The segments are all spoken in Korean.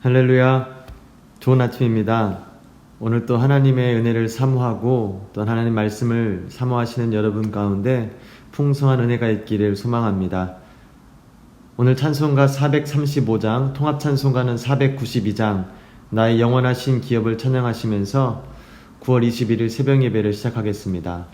할렐루야. 좋은 아침입니다. 오늘 또 하나님의 은혜를 사모하고 또 하나님 말씀을 사모하시는 여러분 가운데 풍성한 은혜가 있기를 소망합니다. 오늘 찬송가 435장, 통합 찬송가는 492장, 나의 영원하신 기업을 찬양하시면서 9월 21일 새벽 예배를 시작하겠습니다.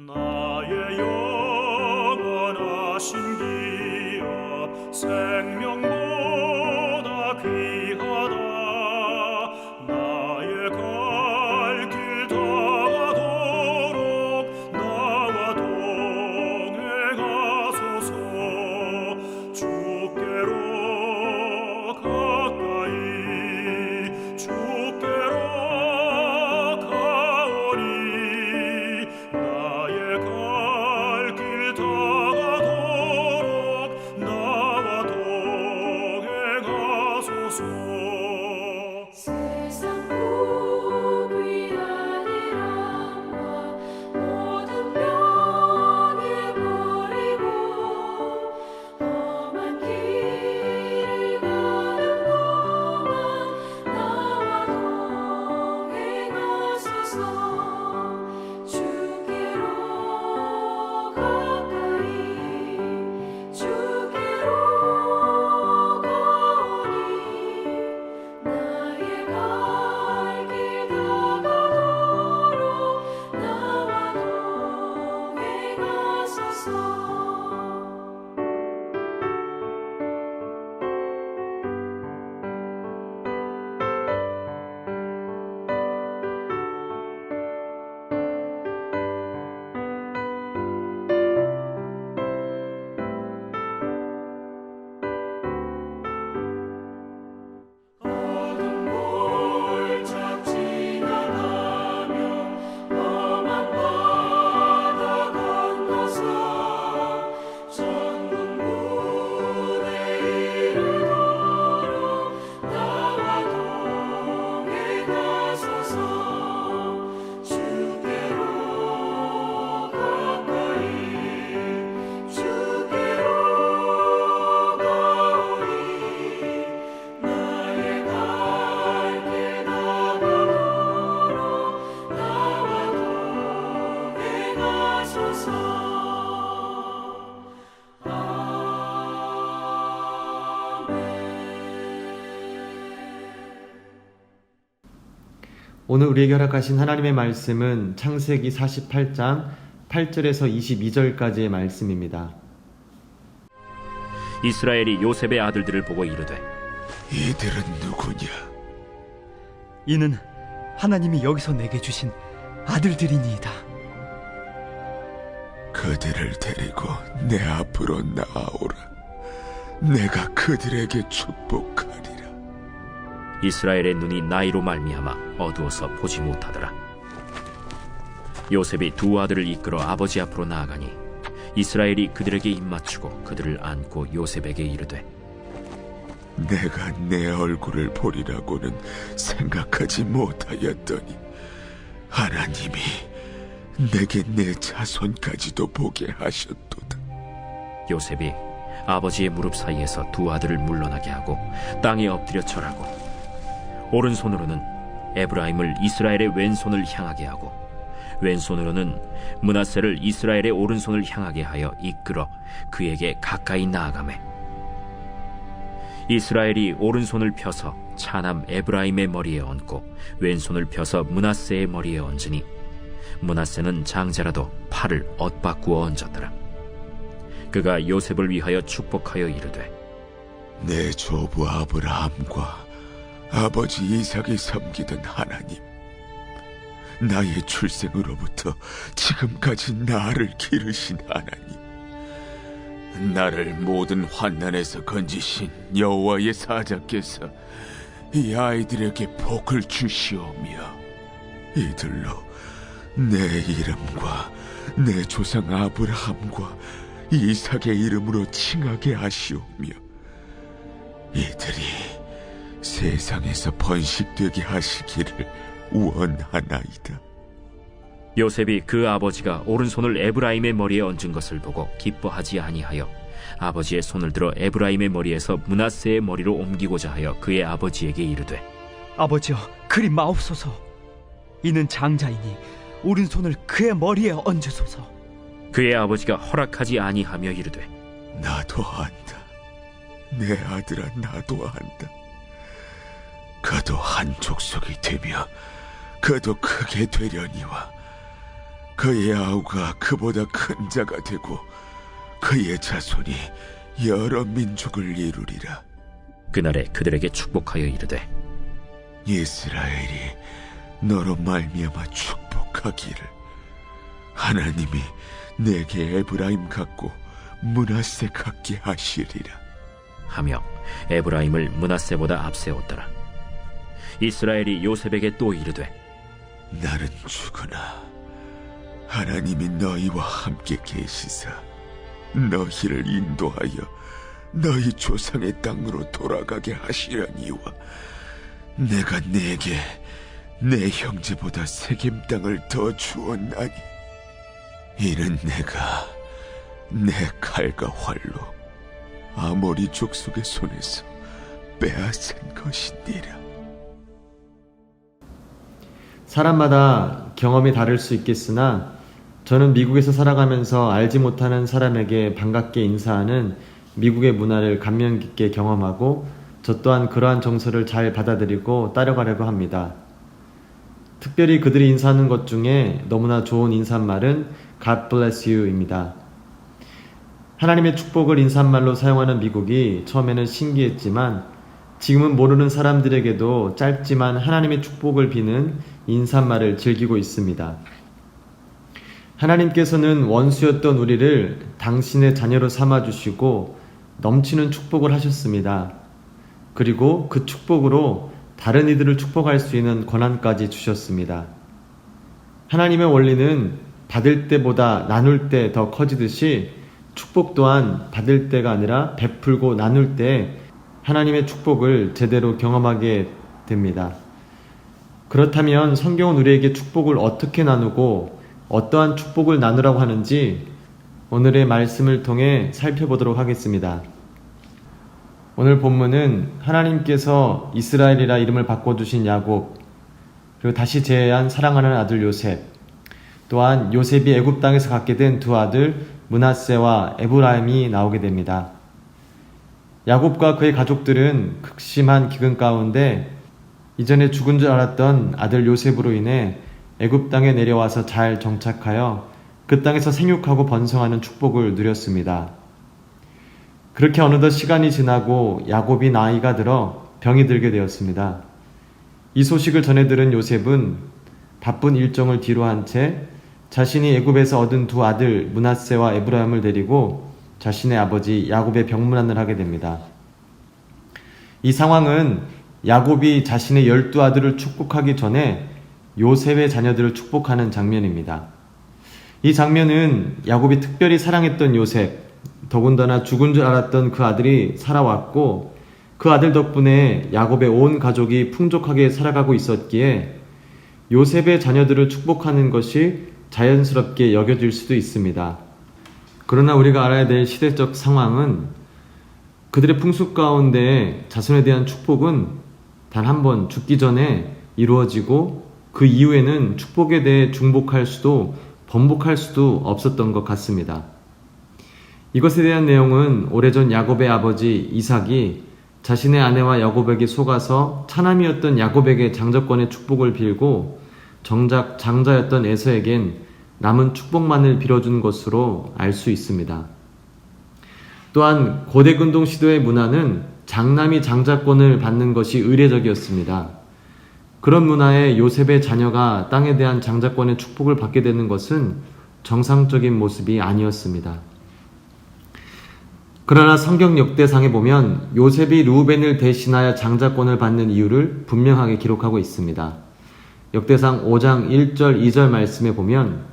나의 영원하신 기업 생명보다 귀하다. 나의 갈 길 다가도록 나와 동행하소서. 주께로 가까이 주께로 가오니 나의 갈 길 다가도록 나와 동행하소서. 세상 복 위한 일함과 모든 명예 버리고 험한 길을 가는 동안 나와 동행하소서. 주께로 가까이 주께로 가오니 나의 갈 길 다가도록 나와 동행하소서. 어둠 골짝 지나가며 험한 바다 건너서 천국 문에 이르도록 나와 동행하소서. 주께로 가까이 주께로 가오니 나의 갈 길 다가도록 나와 동행하소서. 오늘 우리에게 허락하신 하나님의 말씀은 창세기 48장 8절에서 22절까지의 말씀입니다. 이스라엘이 요셉의 아들들을 보고 이르되 이들은 누구냐? 이는 하나님이 여기서 내게 주신 아들들이니이다. 그들을 데리고 내 앞으로 나아오라. 내가 그들에게 축복하리라. 이스라엘의 눈이 나이로 말미암아 어두워서 보지 못하더라. 요셉이 두 아들을 이끌어 아버지 앞으로 나아가니 이스라엘이 그들에게 입맞추고 그들을 안고 요셉에게 이르되 내가 내 얼굴을 보리라고는 생각하지 못하였더니 하나님이 내게 내 자손까지도 보게 하셨도다. 요셉이 아버지의 무릎 사이에서 두 아들을 물러나게 하고 땅에 엎드려 절하고 오른손으로는 에브라임을 이스라엘의 왼손을 향하게 하고 왼손으로는 므낫세를 이스라엘의 오른손을 향하게 하여 이끌어 그에게 가까이 나아가매 이스라엘이 오른손을 펴서 차남 에브라임의 머리에 얹고 왼손을 펴서 므낫세의 머리에 얹으니 므낫세는 장자라도 팔을 엇바꾸어 얹었더라. 그가 요셉을 위하여 축복하여 이르되 내 조부 아브라함과 아버지 이삭이 섬기던 하나님, 나의 출생으로부터 지금까지 나를 기르신 하나님, 나를 모든 환난에서 건지신 여호와의 사자께서 이 아이들에게 복을 주시오며 이들로 내 이름과 내 조상 아브라함과 이삭의 이름으로 칭하게 하시오며 이들이 세상에서 번식되게 하시기를 원하나이다. 요셉이 그 아버지가 오른손을 에브라임의 머리에 얹은 것을 보고 기뻐하지 아니하여 아버지의 손을 들어 에브라임의 머리에서 므낫세의 머리로 옮기고자 하여 그의 아버지에게 이르되 아버지여, 그리 마옵소서. 이는 장자이니 오른손을 그의 머리에 얹으소서. 그의 아버지가 허락하지 아니하며 이르되 나도 안다. 내 아들아, 나도 안다. 그도 한 족속이 되며 그도 크게 되려니와 그의 아우가 그보다 큰 자가 되고 그의 자손이 여러 민족을 이루리라. 그날에 그들에게 축복하여 이르되 이스라엘이 너로 말미암아 축복하기를 하나님이 내게 에브라임 같고 므낫세 같게 하시리라 하며 에브라임을 므낫세보다 앞세웠더라. 이스라엘이 요셉에게 또 이르되 나는 죽으나 하나님이 너희와 함께 계시사 너희를 인도하여 너희 조상의 땅으로 돌아가게 하시려니와 내가 네게 내 형제보다 세겜 땅을 더 주었나니 이는 내가 내 칼과 활로 아모리 족속의 손에서 빼앗은 것이니라. 사람마다 경험이 다를 수 있겠으나 저는 미국에서 살아가면서 알지 못하는 사람에게 반갑게 인사하는 미국의 문화를 감명 깊게 경험하고 저 또한 그러한 정서를 잘 받아들이고 따라가려고 합니다. 특별히 그들이 인사하는 것 중에 너무나 좋은 인사말은 God bless you입니다. 하나님의 축복을 인사말로 사용하는 미국이 처음에는 신기했지만 지금은 모르는 사람들에게도 짧지만 하나님의 축복을 비는 인사말을 즐기고 있습니다. 하나님께서는 원수였던 우리를 당신의 자녀로 삼아주시고 넘치는 축복을 하셨습니다. 그리고 그 축복으로 다른 이들을 축복할 수 있는 권한까지 주셨습니다. 하나님의 원리는 받을 때보다 나눌 때 더 커지듯이 축복 또한 받을 때가 아니라 베풀고 나눌 때 하나님의 축복을 제대로 경험하게 됩니다. 그렇다면 성경은 우리에게 축복을 어떻게 나누고 어떠한 축복을 나누라고 하는지 오늘의 말씀을 통해 살펴보도록 하겠습니다. 오늘 본문은 하나님께서 이스라엘이라 이름을 바꿔주신 야곱, 그리고 다시 제한 사랑하는 아들 요셉, 또한 요셉이 애굽 땅에서 갖게 된 두 아들 므낫세와 에브라임이 나오게 됩니다. 야곱과 그의 가족들은 극심한 기근 가운데 이전에 죽은 줄 알았던 아들 요셉으로 인해 애굽 땅에 내려와서 잘 정착하여 그 땅에서 생육하고 번성하는 축복을 누렸습니다. 그렇게 어느덧 시간이 지나고 야곱이 나이가 들어 병이 들게 되었습니다. 이 소식을 전해 들은 요셉은 바쁜 일정을 뒤로 한 채 자신이 애굽에서 얻은 두 아들 므낫세와 에브라임을 데리고 자신의 아버지 야곱의 병문안을 하게 됩니다. 이 상황은 야곱이 자신의 12아들을 축복하기 전에 요셉의 자녀들을 축복하는 장면입니다. 이 장면은 야곱이 특별히 사랑했던 요셉, 더군다나 죽은 줄 알았던 그 아들이 살아왔고 그 아들 덕분에 야곱의 온 가족이 풍족하게 살아가고 있었기에 요셉의 자녀들을 축복하는 것이 자연스럽게 여겨질 수도 있습니다. 그러나 우리가 알아야 될 시대적 상황은 그들의 풍습 가운데 자손에 대한 축복은 단 한 번 죽기 전에 이루어지고 그 이후에는 축복에 대해 중복할 수도 번복할 수도 없었던 것 같습니다. 이것에 대한 내용은 오래전 야곱의 아버지 이삭이 자신의 아내와 야곱에게 속아서 차남이었던 야곱에게 장자권의 축복을 빌고 정작 장자였던 에서에겐 남은 축복만을 빌어준 것으로 알 수 있습니다. 또한 고대 근동 시대의 문화는 장남이 장자권을 받는 것이 의례적이었습니다. 그런 문화에 요셉의 자녀가 땅에 대한 장자권의 축복을 받게 되는 것은 정상적인 모습이 아니었습니다. 그러나 성경 역대상에 보면 요셉이 르우벤을 대신하여 장자권을 받는 이유를 분명하게 기록하고 있습니다. 역대상 5장 1절 2절 말씀에 보면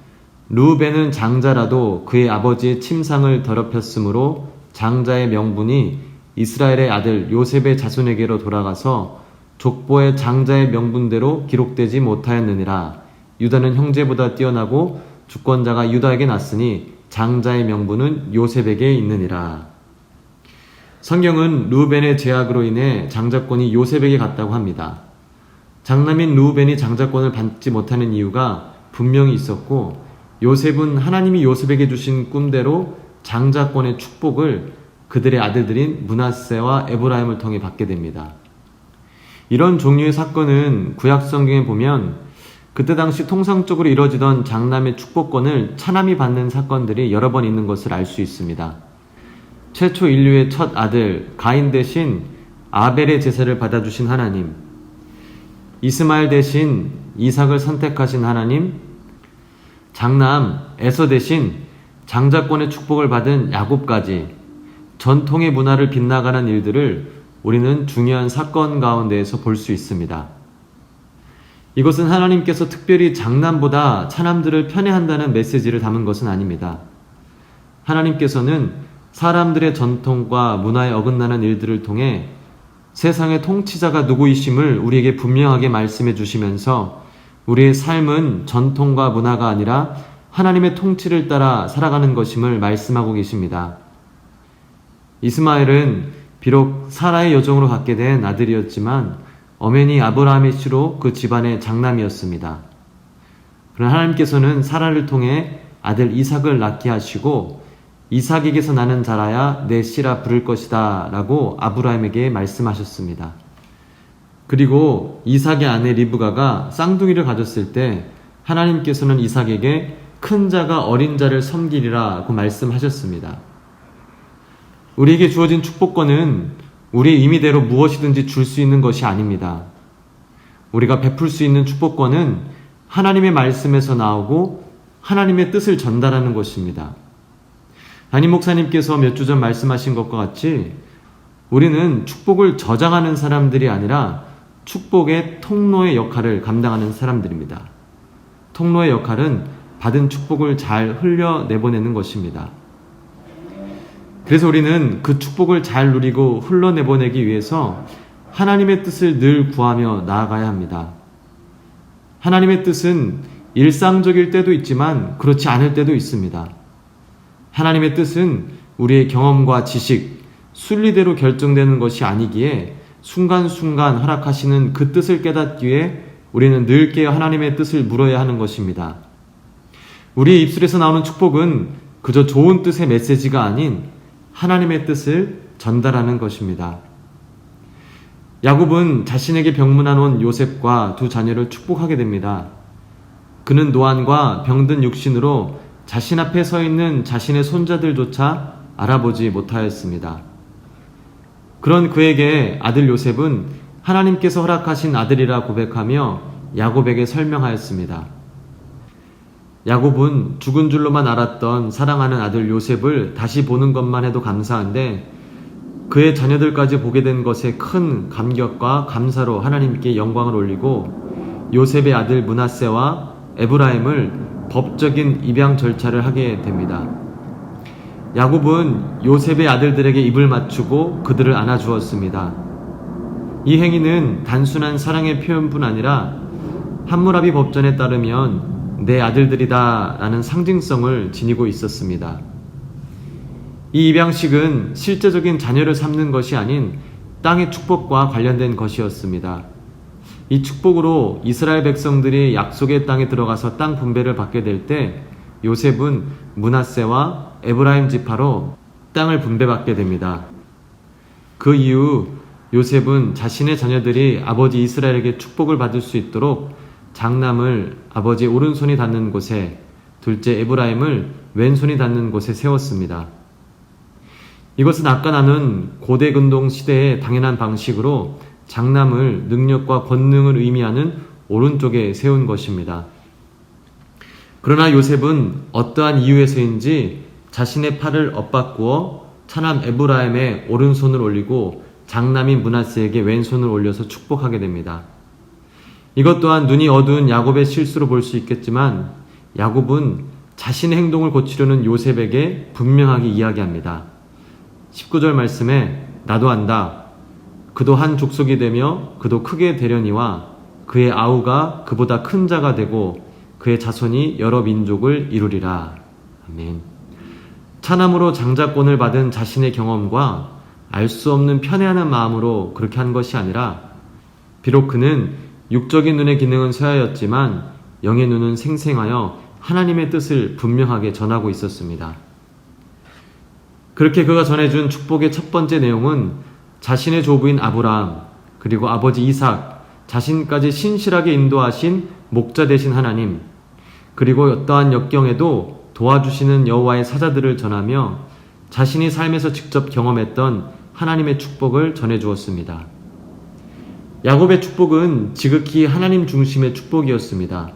르우벤은 장자라도 그의 아버지의 침상을 더럽혔으므로 장자의 명분이 이스라엘의 아들 요셉의 자손에게로 돌아가서 족보의 장자의 명분대로 기록되지 못하였느니라. 유다는 형제보다 뛰어나고 주권자가 유다에게 났으니 장자의 명분은 요셉에게 있느니라. 성경은 르우벤의 제약으로 인해 장자권이 요셉에게 갔다고 합니다. 장남인 르우벤이 장자권을 받지 못하는 이유가 분명히 있었고, 요셉은 하나님이 요셉에게 주신 꿈대로 장자권의 축복을 그들의 아들들인 므낫세와 에브라임을 통해 받게 됩니다. 이런 종류의 사건은 구약 성경에 보면 그때 당시 통상적으로 이루어지던 장남의 축복권을 차남이 받는 사건들이 여러 번 있는 것을 알 수 있습니다. 최초 인류의 첫 아들 가인 대신 아벨의 제사를 받아주신 하나님, 이스마엘 대신 이삭을 선택하신 하나님, 장남 에서 대신 장자권의 축복을 받은 야곱까지 전통의 문화를 빗나가는 일들을 우리는 중요한 사건 가운데에서 볼 수 있습니다. 이것은 하나님께서 특별히 장남보다 차남들을 편애한다는 메시지를 담은 것은 아닙니다. 하나님께서는 사람들의 전통과 문화에 어긋나는 일들을 통해 세상의 통치자가 누구이심을 우리에게 분명하게 말씀해 주시면서 우리의 삶은 전통과 문화가 아니라 하나님의 통치를 따라 살아가는 것임을 말씀하고 계십니다. 이스마엘은 비록 사라의 여종으로 갖게 된 아들이었지만 엄연히 아브라함의 씨로 그 집안의 장남이었습니다. 그러나 하나님께서는 사라를 통해 아들 이삭을 낳게 하시고 이삭에게서 나는 자라야 내 씨라 부를 것이다 라고 아브라함에게 말씀하셨습니다. 그리고 이삭의 아내 리브가가 쌍둥이를 가졌을 때 하나님께서는 이삭에게 큰 자가 어린 자를 섬기리라고 말씀하셨습니다. 우리에게 주어진 축복권은 우리의 임의대로 무엇이든지 줄 수 있는 것이 아닙니다. 우리가 베풀 수 있는 축복권은 하나님의 말씀에서 나오고 하나님의 뜻을 전달하는 것입니다. 담임 목사님께서 몇 주 전 말씀하신 것과 같이 우리는 축복을 저장하는 사람들이 아니라 축복의 통로의 역할을 감당하는 사람들입니다. 통로의 역할은 받은 축복을 잘 흘려내보내는 것입니다. 그래서 우리는 그 축복을 잘 누리고 흘러내보내기 위해서 하나님의 뜻을 늘 구하며 나아가야 합니다. 하나님의 뜻은 일상적일 때도 있지만 그렇지 않을 때도 있습니다. 하나님의 뜻은 우리의 경험과 지식, 순리대로 결정되는 것이 아니기에 순간순간 허락하시는 그 뜻을 깨닫기 위해 우리는 늘 깨어 하나님의 뜻을 물어야 하는 것입니다. 우리의 입술에서 나오는 축복은 그저 좋은 뜻의 메시지가 아닌 하나님의 뜻을 전달하는 것입니다. 야곱은 자신에게 병문안 온 요셉과 두 자녀를 축복하게 됩니다. 그는 노안과 병든 육신으로 자신 앞에 서 있는 자신의 손자들조차 알아보지 못하였습니다. 그런 그에게 아들 요셉은 하나님께서 허락하신 아들이라 고백하며 야곱에게 설명하였습니다. 야곱은 죽은 줄로만 알았던 사랑하는 아들 요셉을 다시 보는 것만 해도 감사한데 그의 자녀들까지 보게 된 것에 큰 감격과 감사로 하나님께 영광을 올리고 요셉의 아들 므낫세와 에브라임을 법적인 입양 절차를 하게 됩니다. 야곱은 요셉의 아들들에게 입을 맞추고 그들을 안아주었습니다. 이 행위는 단순한 사랑의 표현뿐 아니라 함무라비 법전에 따르면 내 아들들이다 라는 상징성을 지니고 있었습니다. 이 입양식은 실제적인 자녀를 삼는 것이 아닌 땅의 축복과 관련된 것이었습니다. 이 축복으로 이스라엘 백성들이 약속의 땅에 들어가서 땅 분배를 받게 될 때 요셉은 므낫세와 에브라임 지파로 땅을 분배받게 됩니다. 그 이후 요셉은 자신의 자녀들이 아버지 이스라엘에게 축복을 받을 수 있도록 장남을 아버지의 오른손이 닿는 곳에, 둘째 에브라임을 왼손이 닿는 곳에 세웠습니다. 이것은 아까 나눈 고대 근동 시대의 당연한 방식으로 장남을 능력과 권능을 의미하는 오른쪽에 세운 것입니다. 그러나 요셉은 어떠한 이유에서인지 자신의 팔을 엇바꾸어 차남 에브라임의 오른손을 올리고 장남인 므낫세에게 왼손을 올려서 축복하게 됩니다. 이것 또한 눈이 어두운 야곱의 실수로 볼 수 있겠지만 야곱은 자신의 행동을 고치려는 요셉에게 분명하게 이야기합니다. 19절 말씀에 나도 안다. 그도 한 족속이 되며 그도 크게 되려니와 그의 아우가 그보다 큰 자가 되고 그의 자손이 여러 민족을 이루리라. 아멘. 차남으로 장자권을 받은 자신의 경험과 알 수 없는 편애하는 마음으로 그렇게 한 것이 아니라 비록 그는 육적인 눈의 기능은 쇠하였지만 영의 눈은 생생하여 하나님의 뜻을 분명하게 전하고 있었습니다. 그렇게 그가 전해준 축복의 첫 번째 내용은 자신의 조부인 아브라함 그리고 아버지 이삭 자신까지 신실하게 인도하신 목자 되신 하나님 그리고 어떠한 역경에도 도와주시는 여호와의 사자들을 전하며 자신이 삶에서 직접 경험했던 하나님의 축복을 전해주었습니다. 야곱의 축복은 지극히 하나님 중심의 축복이었습니다.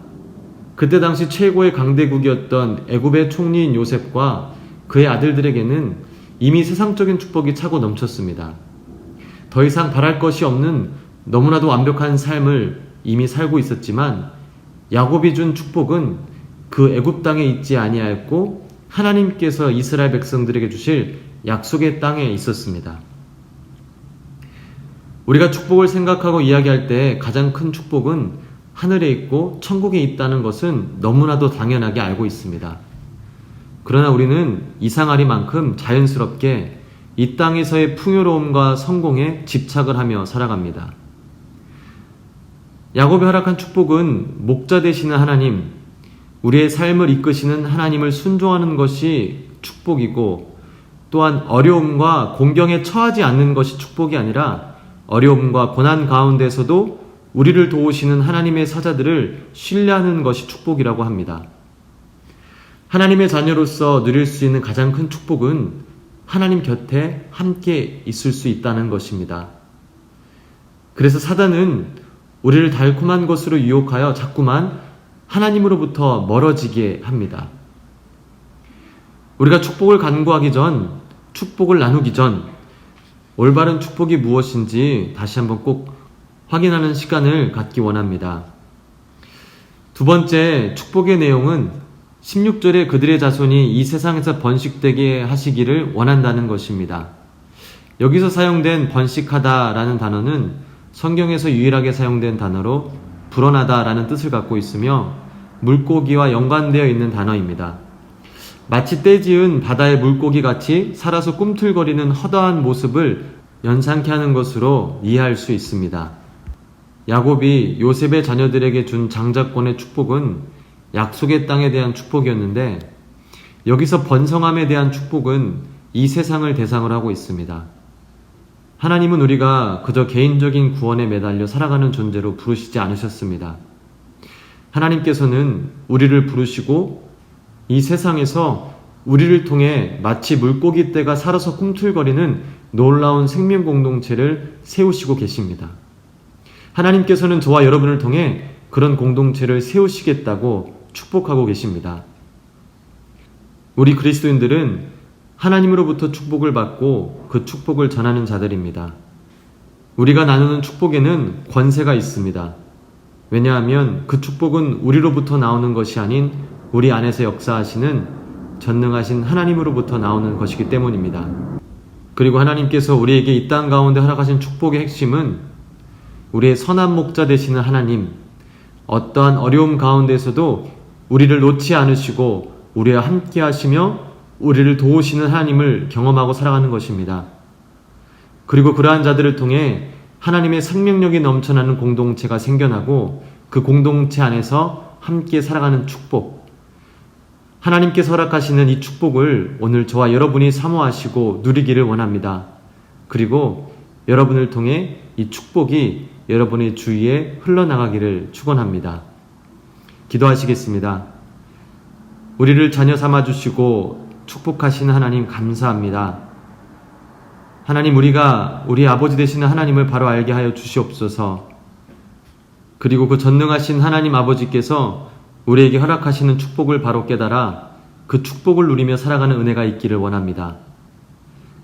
그때 당시 최고의 강대국이었던 애굽의 총리인 요셉과 그의 아들들에게는 이미 세상적인 축복이 차고 넘쳤습니다. 더 이상 바랄 것이 없는 너무나도 완벽한 삶을 이미 살고 있었지만 야곱이 준 축복은 그 애굽 땅에 있지 아니하였고 하나님께서 이스라엘 백성들에게 주실 약속의 땅에 있었습니다. 우리가 축복을 생각하고 이야기할 때 가장 큰 축복은 하늘에 있고 천국에 있다는 것은 너무나도 당연하게 알고 있습니다. 그러나 우리는 이상하리만큼 자연스럽게 이 땅에서의 풍요로움과 성공에 집착을 하며 살아갑니다. 야곱이 허락한 축복은 목자 되시는 하나님, 우리의 삶을 이끄시는 하나님을 순종하는 것이 축복이고 또한 어려움과 공경에 처하지 않는 것이 축복이 아니라 어려움과 고난 가운데서도 우리를 도우시는 하나님의 사자들을 신뢰하는 것이 축복이라고 합니다. 하나님의 자녀로서 누릴 수 있는 가장 큰 축복은 하나님 곁에 함께 있을 수 있다는 것입니다. 그래서 사단은 우리를 달콤한 것으로 유혹하여 자꾸만 하나님으로부터 멀어지게 합니다. 우리가 축복을 간구하기 전, 축복을 나누기 전 올바른 축복이 무엇인지 다시 한번 꼭 확인하는 시간을 갖기 원합니다. 두 번째 축복의 내용은 16절에 그들의 자손이 이 세상에서 번식되게 하시기를 원한다는 것입니다. 여기서 사용된 번식하다라는 단어는 성경에서 유일하게 사용된 단어로 불어나다라는 뜻을 갖고 있으며 물고기와 연관되어 있는 단어입니다. 마치 떼지은 바다의 물고기같이 살아서 꿈틀거리는 허다한 모습을 연상케 하는 것으로 이해할 수 있습니다. 야곱이 요셉의 자녀들에게 준 장자권의 축복은 약속의 땅에 대한 축복이었는데 여기서 번성함에 대한 축복은 이 세상을 대상으로 하고 있습니다. 하나님은 우리가 그저 개인적인 구원에 매달려 살아가는 존재로 부르시지 않으셨습니다. 하나님께서는 우리를 부르시고 이 세상에서 우리를 통해 마치 물고기 떼가 살아서 꿈틀거리는 놀라운 생명 공동체를 세우시고 계십니다. 하나님께서는 저와 여러분을 통해 그런 공동체를 세우시겠다고 축복하고 계십니다. 우리 그리스도인들은 하나님으로부터 축복을 받고 그 축복을 전하는 자들입니다. 우리가 나누는 축복에는 권세가 있습니다. 왜냐하면 그 축복은 우리로부터 나오는 것이 아닌 우리 안에서 역사하시는 전능하신 하나님으로부터 나오는 것이기 때문입니다. 그리고 하나님께서 우리에게 이 땅 가운데 허락하신 축복의 핵심은 우리의 선한 목자 되시는 하나님, 어떠한 어려움 가운데서도 우리를 놓지 않으시고 우리와 함께 하시며 우리를 도우시는 하나님을 경험하고 살아가는 것입니다. 그리고 그러한 자들을 통해 하나님의 생명력이 넘쳐나는 공동체가 생겨나고 그 공동체 안에서 함께 살아가는 축복, 하나님께서 허락하시는 이 축복을 오늘 저와 여러분이 사모하시고 누리기를 원합니다. 그리고 여러분을 통해 이 축복이 여러분의 주위에 흘러나가기를 축원합니다. 기도하시겠습니다. 우리를 자녀 삼아주시고 축복하시는 하나님 감사합니다. 하나님, 우리가 우리 아버지 되시는 하나님을 바로 알게 하여 주시옵소서. 그리고 그 전능하신 하나님 아버지께서 우리에게 허락하시는 축복을 바로 깨달아 그 축복을 누리며 살아가는 은혜가 있기를 원합니다.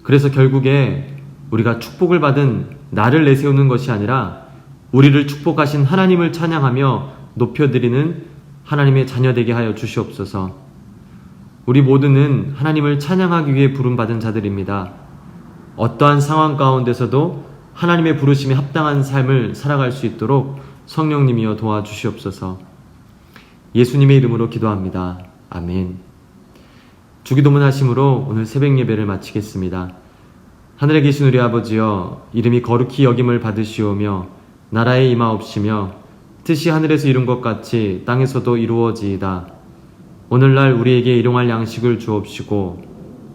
그래서 결국에 우리가 축복을 받은 나를 내세우는 것이 아니라 우리를 축복하신 하나님을 찬양하며 높여드리는 하나님의 자녀 되게 하여 주시옵소서. 우리 모두는 하나님을 찬양하기 위해 부름받은 자들입니다. 어떠한 상황 가운데서도 하나님의 부르심에 합당한 삶을 살아갈 수 있도록 성령님이여 도와주시옵소서. 예수님의 이름으로 기도합니다. 아멘. 주기도문 하심으로 오늘 새벽 예배를 마치겠습니다. 하늘에 계신 우리 아버지여, 이름이 거룩히 여김을 받으시오며 나라에 임하옵시며 뜻이 하늘에서 이룬 것 같이 땅에서도 이루어지이다. 오늘날 우리에게 일용할 양식을 주옵시고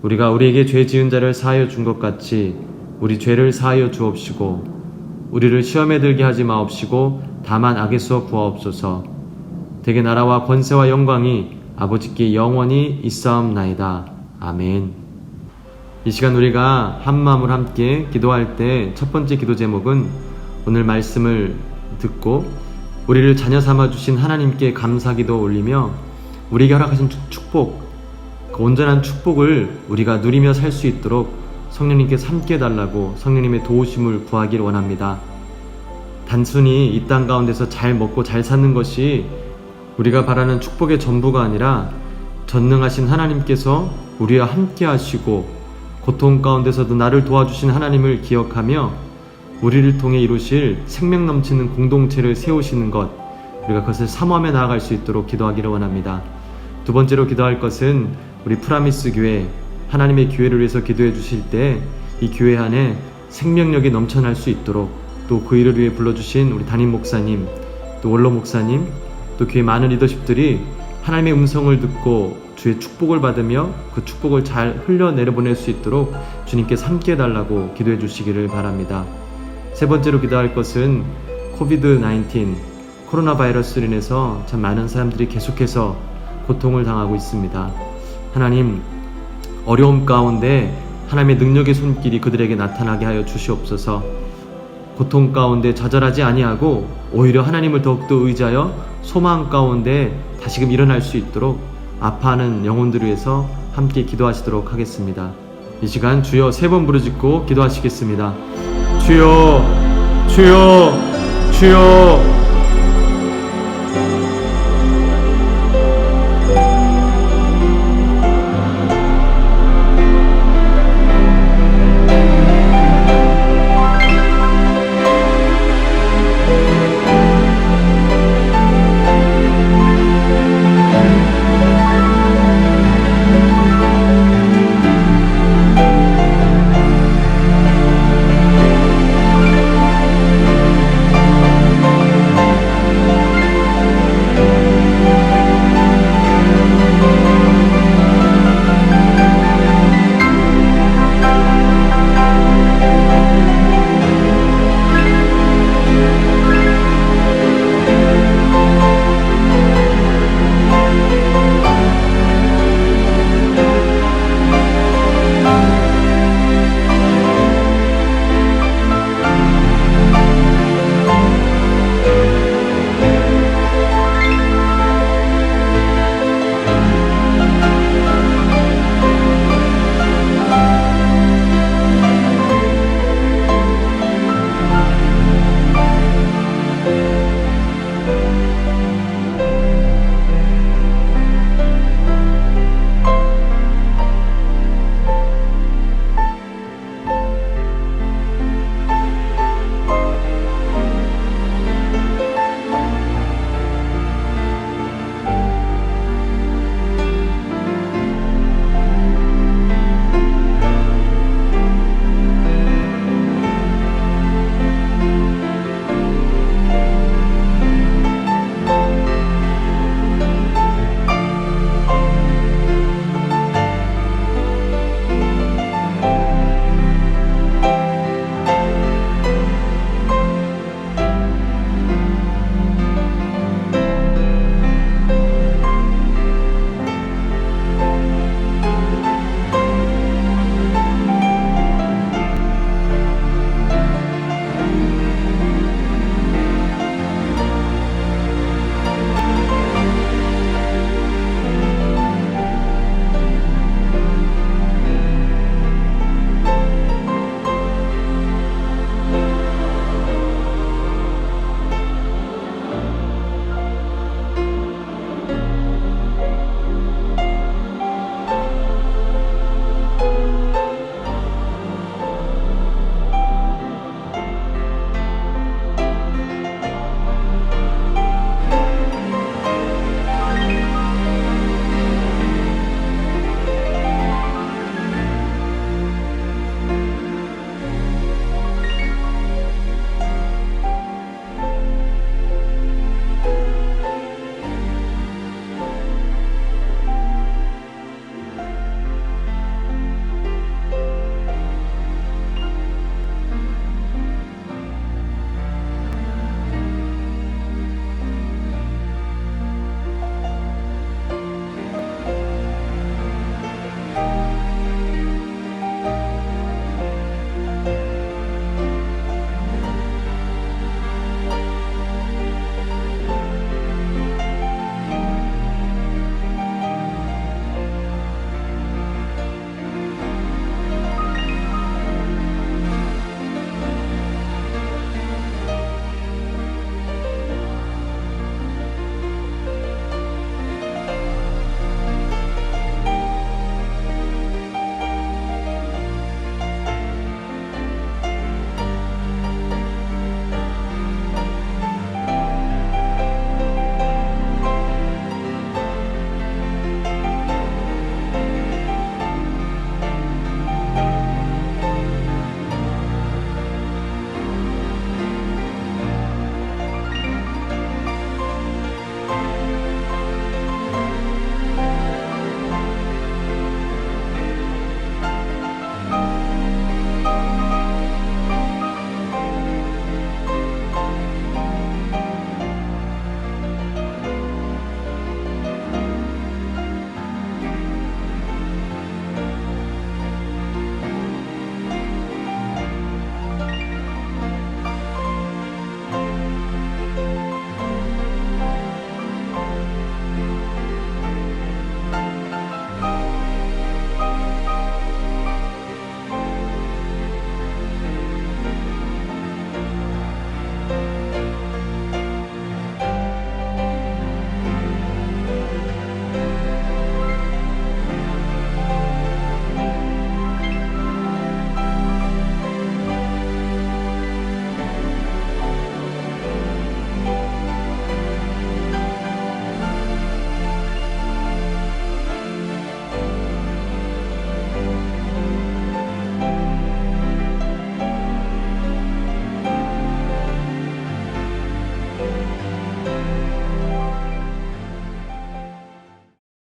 우리가 우리에게 죄 지은 자를 사하여 준 것 같이 우리 죄를 사하여 주옵시고 우리를 시험에 들게 하지 마옵시고 다만 악에서 구하옵소서. 대개 나라와 권세와 영광이 아버지께 영원히 있사옵나이다. 아멘. 이 시간 우리가 한 마음으로 함께 기도할 때 첫 번째 기도 제목은 오늘 말씀을 듣고 우리를 자녀 삼아 주신 하나님께 감사기도 올리며 우리에게 허락하신 축복, 그 온전한 축복을 우리가 누리며 살 수 있도록 성령님께서 함께 해달라고 성령님의 도우심을 구하길 원합니다. 단순히 이 땅 가운데서 잘 먹고 잘 사는 것이 우리가 바라는 축복의 전부가 아니라 전능하신 하나님께서 우리와 함께 하시고 고통 가운데서도 나를 도와주신 하나님을 기억하며 우리를 통해 이루실 생명 넘치는 공동체를 세우시는 것, 우리가 그것을 사모하며 나아갈 수 있도록 기도하기를 원합니다. 두 번째로 기도할 것은 우리 프라미스 교회, 하나님의 교회를 위해서 기도해 주실 때 이 교회 안에 생명력이 넘쳐날 수 있도록, 또 그 일을 위해 불러주신 우리 담임 목사님, 또 원로 목사님, 또 교회 많은 리더십들이 하나님의 음성을 듣고 주의 축복을 받으며 그 축복을 잘 흘려내려보낼 수 있도록 주님께서 함께 해달라고 기도해 주시기를 바랍니다. 세 번째로 기도할 것은 코비드-19, 코로나 바이러스로 인해서 참 많은 사람들이 계속해서 고통을 당하고 있습니다. 하나님, 어려움 가운데 하나님의 능력의 손길이 그들에게 나타나게 하여 주시옵소서. 고통 가운데 좌절하지 아니하고 오히려 하나님을 더욱더 의지하여 소망 가운데 다시금 일어날 수 있도록 아파하는 영혼들을 위해서 함께 기도하시도록 하겠습니다. 이 시간 주여 3번 부르짖고 기도하시겠습니다. 주여, 주여, 주여.